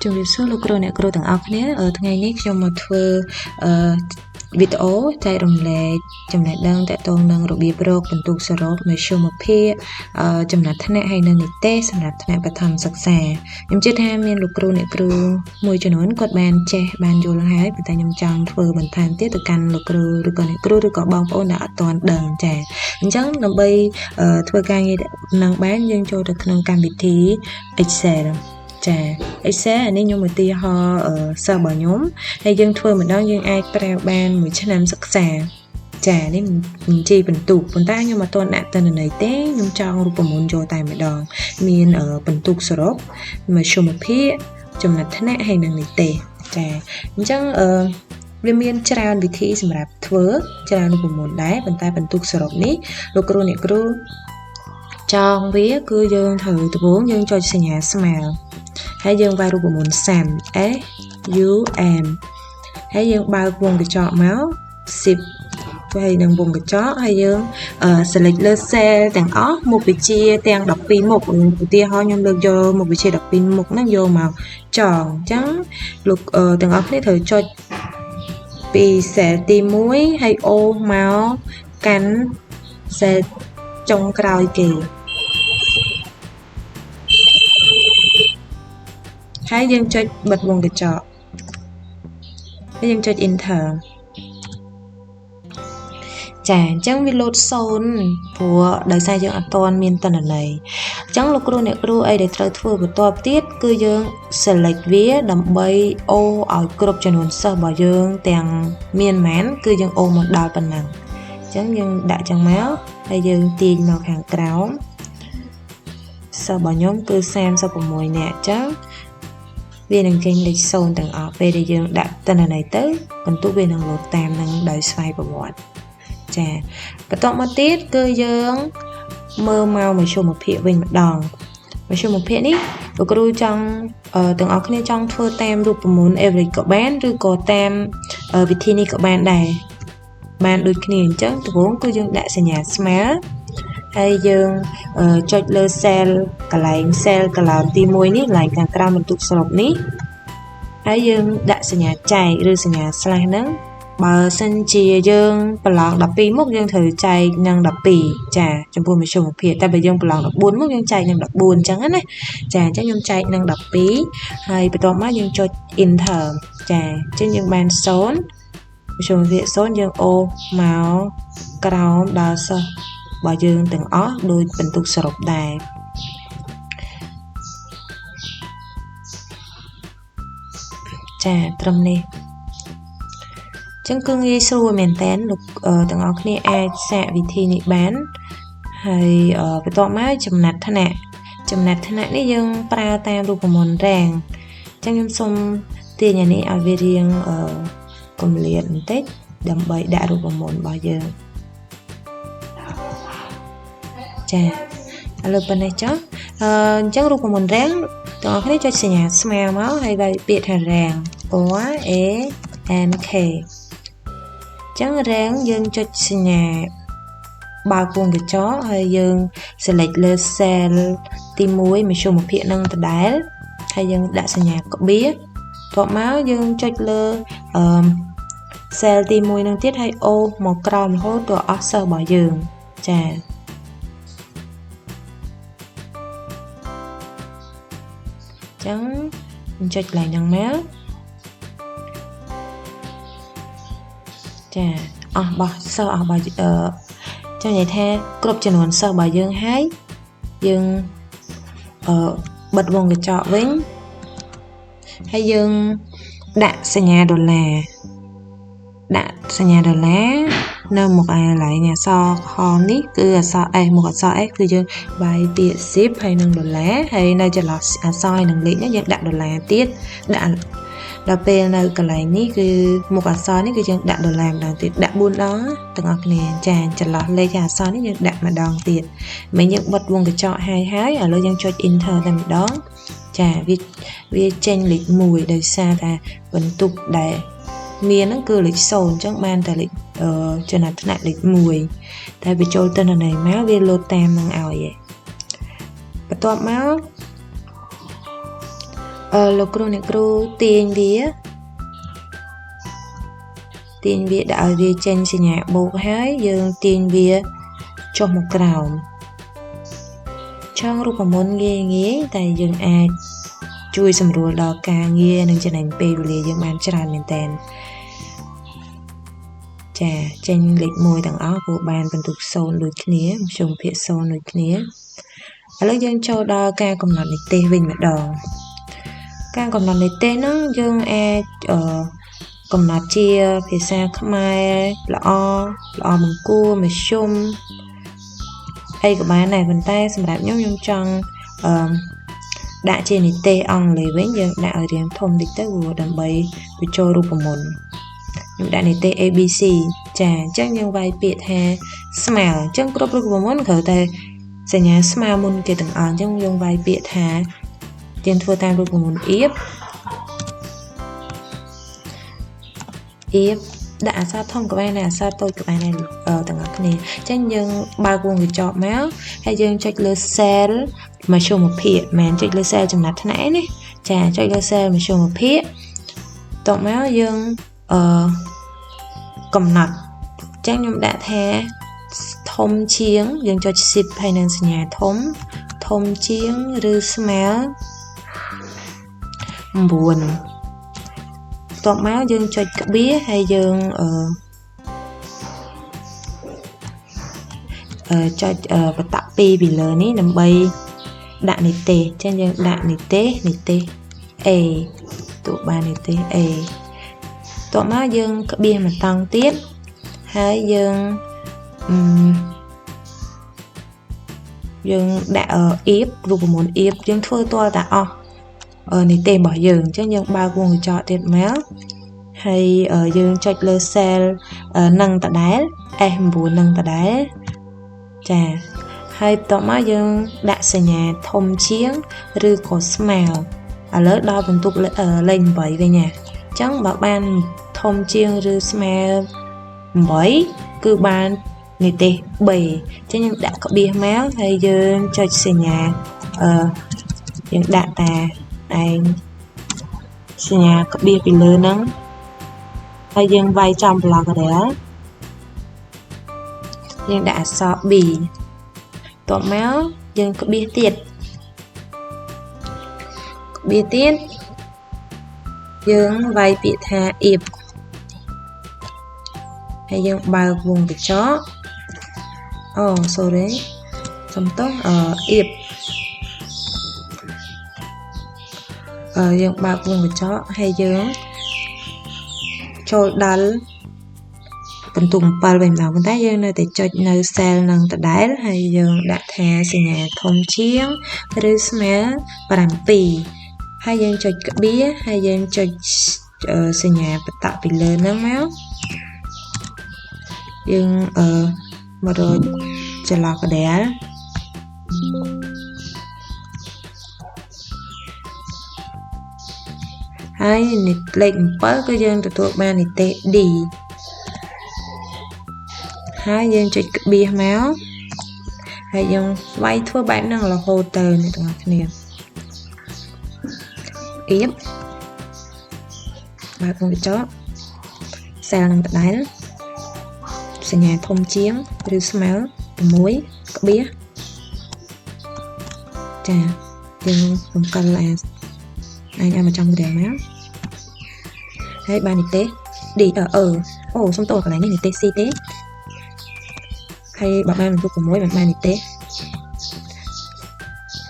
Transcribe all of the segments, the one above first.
ជំរាបសួរលោកគ្រូអ្នកគ្រូទាំងអស់គ្នាថ្ងៃនេះខ្ញុំមកធ្វើវីដេអូចែករំលែកចំណេះដឹងទាក់ទងនឹងរបៀបរកពិន្ទុសរុបមធ្យមភាគចំណាត់ថ្នាក់ហើយនិងនិទេសសម្រាប់ថ្នាក់បឋមសិក្សាខ្ញុំជឿថាមានលោកគ្រូអ្នកគ្រូមួយចំនួនគាត់បានចេះបានយល់ហើយប៉ុន្តែខ្ញុំចង់ធ្វើបន្ថែមទៀតទៅកាន់លោកគ្រូឬក៏អ្នកគ្រូឬក៏បងប្អូនដែលអត់ទាន់ដឹងចា៎អញ្ចឹងដើម្បីធ្វើការងារនឹងបានយើងចូលទៅក្នុងកម្មវិធី Excel ចា Excel នេះខ្ញុំឧទាហរណ៍សិស្សរបស់ខ្ញុំហើយយើងធ្វើម្ដងយើងអាចប្រើបានមួយឆ្នាំសិក្សាចានេះបញ្ជីពិន្ទុប៉ុន្តែខ្ញុំអត់ទាន់ដាក់ទិន្នន័យទេខ្ញុំចង់រូបមន្តយកតែម្ដងមានពិន្ទុសរុបមធ្យមភាគចំណាត់ថ្នាក់ហើយនិងនិទេសចាអញ្ចឹងវាមានច្រើនវិធីសម្រាប់ធ្វើច្រើនរូបមន្តដែរប៉ុន្តែពិន្ទុសរុបនេះលោកគ្រូអ្នកគ្រូចង់វាគឺយើងត្រូវដំបូងយើងចុចសញ្ញាស្មើហើយយើងវាយរូបមន្ត SUM ហើយយើងបើកវងកញ្ចក់មក10ហើយនឹងវងកញ្ចក់ហើយយើង select លើ cell ទាំងអស់មុខវិជ្ជាទាំង12មុខឧទាហរណ៍ខ្ញុំលើកយកមុខវិជ្ជា12មុខហ្នឹងយកមកចងអញ្ចឹងលោកទាំងអស់គ្នាត្រូវចុចពី cell ទី1ហើយអូសមកកាន់ cell ចុងក្រោយគេហើយយើងចុចបិទវងកញ្ចក់ហើយយើងចុច Enter ចាអញ្ចឹងវាលោត0ព្រោះដោយសារយើងអត់ទាន់មានទិន្នន័យអញ្ចឹងលោកគ្រូអ្នកគ្រូអីដែលត្រូវធ្វើបន្តទៀតគឺយើង select វាដើម្បីអូឲ្យគ្រប់ចំនួនសិស្សរបស់យើងទាំងមានម៉ានគឺយើងអូមកដល់ប៉ុណ្ណឹងអញ្ចឹងយើងដាក់ចឹងមកហើយយើងទាញមកខាងក្រោមសិស្សរបស់ខ្ញុំគឺ36នាក់អញ្ចឹងវានឹងចេញលេខ0ទាំងអស់ពេលដែលយើងដាក់ទិន្នន័យទៅបន្ទុកវានឹងលោតតាមនឹងដោយស្វ័យប្រវត្តិចាបន្ទាប់មកទៀតគឺយើងមើលមកមធ្យមភាគវិញម្ដងមធ្យមភាគនេះលោកគ្រូចង់ទាំងអស់គ្នាចង់ធ្វើតាមរូបមន្ត average ក៏បានឬក៏តាមវិធីនេះក៏បានដែរបានដូចគ្នាអញ្ចឹងដំបូងគឺយើងដាក់សញ្ញាស្មើហើយយើងចុចលើ cell កន្លែង cell កន្លងទី1នេះកន្លែងខាងក្រោមពិន្ទុសរុបនេះហើយយើងដាក់សញ្ញាចែកឬសញ្ញា slash ហ្នឹងបើសិនជាយើងប្រឡង12មុខយើងត្រូវចែកនឹង12ចាចំពោះមធ្យមភាគតែបើយើងប្រឡង14មុខយើងចែកនឹង14អញ្ចឹងណាចាអញ្ចឹងខ្ញុំចែកនឹង12ហើយបន្ទាប់មកយើងចុច enter ចាអញ្ចឹងយើងបាន0មធ្យមភាគ0យើងអូសមកក្រោមដល់សិស្សរបស់យើងទាំងអស់ដោយពិន្ទុសរុបដែរចាត្រឹមនេះចឹងគឺងាយស្រួលមែនតើលោកទាំងអស់គ្នាអាចសាកវិធីនេះបានហើយបន្ទាប់មកចំណាត់ថ្នាក់នេះយើងប្រើតាមរូបមន្តរាងចឹងខ្ញុំសូមទាញអានេះឲ្យវារៀងកុំលាតបន្តិចដើម្បីដាក់រូបមន្តរបស់យើងចាឥឡូវប៉ុណ្ណេះចុះអញ្ចឹងរូបមន្តរាងទាំងអស់គ្នាចុចសញ្ញាស្មើមកហើយវាយពាក្យថារាង RANKចឹងរាងយើងចុចសញ្ញាបើកវងកញ្ចក់ហើយយើង select លើ cell ទី1មធ្យមភាគនឹងដដែលហើយយើងដាក់សញ្ញាក្បៀសបន្ទាប់មកយើងចុចលើcell ទី1នឹងទៀតហើយអូសមកក្រោមរហូតដល់អស់សិស្សរបស់យើងចាចឹងខ្ញុំចុចកន្លែងហ្នឹងមកចាអស់របស់សិស្សអស់របស់ចឹងនិយាយថាគ្រប់ចំនួនសិស្សរបស់យើងហើយយើងបិទវងកញ្ចក់វិញហើយយើងដាក់សញ្ញាដុល្លារនៅមុខកន្លែងអក្សរក្រហមនេះគឺអក្សរ S មុខអក្សរ S គឺយើងវាយពាក្យ10ហើយនឹងដុល្លារហើយនៅចន្លោះអក្សរហើយនឹងលេខនេះយើងដាក់ដុល្លារទៀតដាក់ដល់ពេលនៅកន្លែងនេះគឺមុខអក្សរនេះគឺយើងដាក់ដុល្លារម្ដងទៀតដាក់4ដងទាំងអស់គ្នាចាចន្លោះលេខអក្សរនេះយើងដាក់ម្ដងទៀតមិនយើងបិទវងកញ្ចក់ហើយឥឡូវយើងចុច enter តែម្ដងចាវាចេញលេខ1ដោយសារតែបន្ទុកដែលមានហ្នឹងគឺលេខ0អញ្ចឹងបានតែលេខចំណាត់ថ្នាក់លេខ1តែបញ្ចូលទិន្នន័យមកវាលោតតាមនឹងឲ្យឯងបន្ទាប់មក លោកគ្រូអ្នកគ្រូទាញវាដាក់ឲ្យវាចេញសញ្ញាបូកហើយយើងទាញវាចុះមកក្រោមចង់រូបមន្តងាយតែយើងអាចជួយសម្រួលដល់ការងារនិងចំណេញពេលវេលាយើងបានច្រើនមែនតើចាចេញលេខ1ទាំងអស់ព្រោះបានបន្ទុក0ដូចគ្នាមធ្យមភាគ0ដូចគ្នាឥឡូវយើងចូលដល់ការកំណត់និទេសវិញម្ដងការកំណត់និទេសហ្នឹងយើងអាចកំណត់ជាភាសាខ្មែរល្អបង្គួរមធ្យមអីក៏បានដែរប៉ុន្តែសម្រាប់ខ្ញុំចង់ដាក់ជានិទេសអង់គ្លេសវិញយើងដាក់ឲ្យរៀងធំតិចទៅដើម្បីបញ្ចូលរូបមន្តខ្ញុំដាក់និទេស ABC ចាអញ្ចឹងយើងវាយពាក្យថា smile អញ្ចឹងគ្រប់រូបមន្តគ្រាន់តែសញ្ញាស្មើមុនគេទាំងអស់អញ្ចឹងយើងវាយពាក្យថាយើងធ្វើតាមរូបមន្តអៀបដាក់អក្សរធំក៏បានដែរអក្សរតូចក៏បានដែរទាំងអស់គ្នាអញ្ចឹងយើងបើកវងកញ្ចក់មកហើយយើងចុចលើ cell មធ្យមភាពមិនចុចលើ cell ចំណាត់ថ្នាក់ណាចាចុចលើ cell មធ្យមភាពតបមកយើងកំណត់អញ្ចឹងខ្ញុំដាក់ថាធំជាងយើងចុច shift ហើយនឹងសញ្ញាធំជាងឬ small 9តបមកយើងចុចក្បៀសហើយយើងចុចបតៈ2ពីលើនេះដើម្បីដាក់និទេសអញ្ចឹងយើងដាក់និទេស A ទោះបាននិទេស A តបមកយើងក្បៀសមួយតង់ទៀតហើយយើងដាក់អៀបរូបមន្តអៀបយើងធ្វើទាល់តែអស់និទេសរបស់យើងអញ្ចឹងយើងបើកវងកញ្ចក់ទៀតមកហើយយើងចុចលើ cell នឹងដដែល S9 នឹងដដែលចាហើយបន្ទាប់មកយើងដាក់សញ្ញាធំជាងឬក៏ smile ឥឡូវដល់បន្ទុកលេខ8វិញណាអញ្ចឹងបើបានធំជាងឬ smile 8គឺបាននិទេស B អញ្ចឹងយើងដាក់ក្បៀសមកហើយយើងចុចសញ្ញាយើងដាក់តាឯងសញ្ញាក្បៀសពីលើហ្នឹងហើយយើងវាយចំប្លុកដែរយើងដាក់អក្សរ B តបមកយើងក្បៀសទៀតយើងវាយពាក្យថាអៀបហើយយើងបើកវងកញ្ចក់sorry សំទោសអៀបយើងបើកវងកញ្ចក់ហើយយើងចូលដល់បន្ទុក7វិញម្ដងប៉ុន្តែយើងនៅតែចុចនៅ cell នឹងដដែលហើយយើងដាក់ថាសញ្ញាធំជាងឬ small 7ហើយយើងចុចក្បៀសហើយយើងចុចសញ្ញាបតៈពីលើហ្នឹងមកយើងមករកចន្លោះកដែលហើយលេខ7គឺយើងទទួលបាននិទេស D ហើយយើងចុចក្បៀសមកហើយយើងវាយធ្វើបែបហ្នឹងរហូតទៅអ្នកទាំងអស់គ្នាអៀបបើកវងកញ្ចក់ cell នឹងដដែលសញ្ញាធំជាងឬ small 6ក្បៀសចាយើងរំកិលឲ្យមកចំក្រាមមកហើយបាននិទេស D សុំតោះកន្លែងនេះនិទេស C ទេហើយបើបានបន្ទុក6បាននិទេស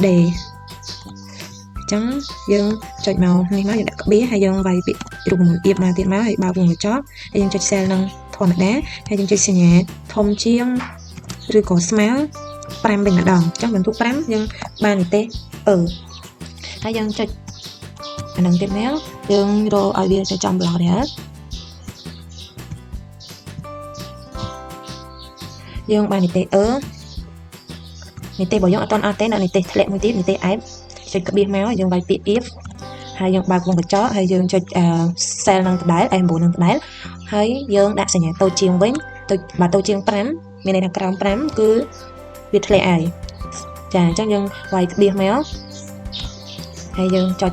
D អញ្ចឹងយើងចុចមកនេះមកយើងដាក់ក្បៀសហើយយើងវាយពាក្យរូបមន្តអៀបមកទៀតមកហើយបើកវងកញ្ចក់ហើយយើងចុច cell នឹងធម្មតាហើយយើងចុចសញ្ញាធំជាងឬក៏ small 5វិញម្ដងអញ្ចឹងបន្ទុក5យើងបាននិទេសហើយយើងចុចអានឹងទៀតមកយើងរកឲ្យវាទៅចំប្លុកដែរយើងបាននិទេសនិទេសរបស់យើងអត់ទាន់អត់ទេដល់និទេសធ្លាក់មួយទៀតនិទេស F ចុចក្បៀសមកយើងវាយពាក្យ if ហើយយើងបើកវងកញ្ចក់ហើយយើងចុច cell នឹងដដែល F9 នឹងដដែលហើយយើងដាក់សញ្ញាតូចជាងវិញបើតូចជាង5មានន័យថាក្រោម5គឺវាធ្លាក់ហើយចាអញ្ចឹងយើងវាយក្បៀសមកហើយយើងចុច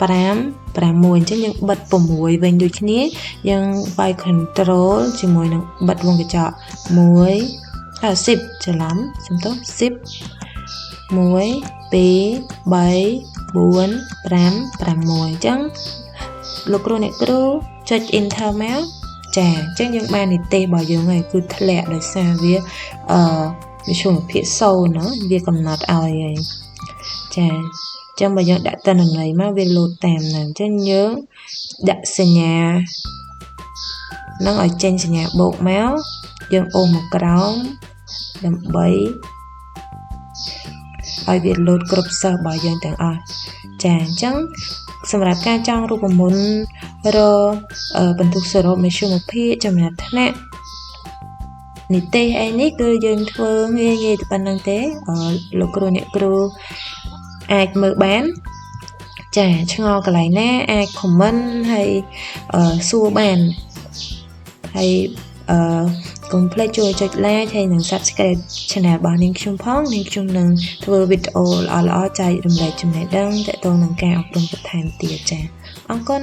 5 6អញ្ចឹងយើងបិទ6វិញដូចគ្នាយើងវាយ control ជាមួយនឹងបិទវងកញ្ចក់10ច្រឡំសំទោស10 1 2 3 4 5 6អញ្ចឹងលោកគ្រូអ្នកគ្រូចុច enter មកចាអញ្ចឹងយើងបាននីតិរបស់យើងហើយគឺធ្លាក់ដោយសារវាវិសុវភាគ0ណាវាកំណត់ឲ្យហើយចាចឹងបើយើងដាក់តនន័យមកវាលោតតាមហ្នឹងអញ្ចឹងយើងដាក់សញ្ញានឹងឲ្យចេញសញ្ញាបូកមកយើងអូសមកក្រោមដើម្បីឲ្យវាលោតគ្រប់សិស្សរបស់យើងទាំងអស់ចាអញ្ចឹងសម្រាប់ការចងរូបមន្តរបន្ទុកសរុបមធ្យមភាគចំណាត់ថ្នាក់នីតិអីនេះគឺយើងធ្វើងាយតែប៉ុណ្្នឹងទេលោកគ្រូអ្នកគ្រូអាចមើលបានចាឆ្ងល់កន្លែងណាអាច comment ហើយសួរបានហើយកុំភ្លេចជួយចុច like ហើយនិង subscribe channel របស់នាងខ្ញុំផងនាងខ្ញុំនឹងធ្វើវីដេអូល្អៗចែករំលែកចំណេះដឹងទាក់ទងនឹងការអប់រំបន្ថែមទៀតចាអរគុណ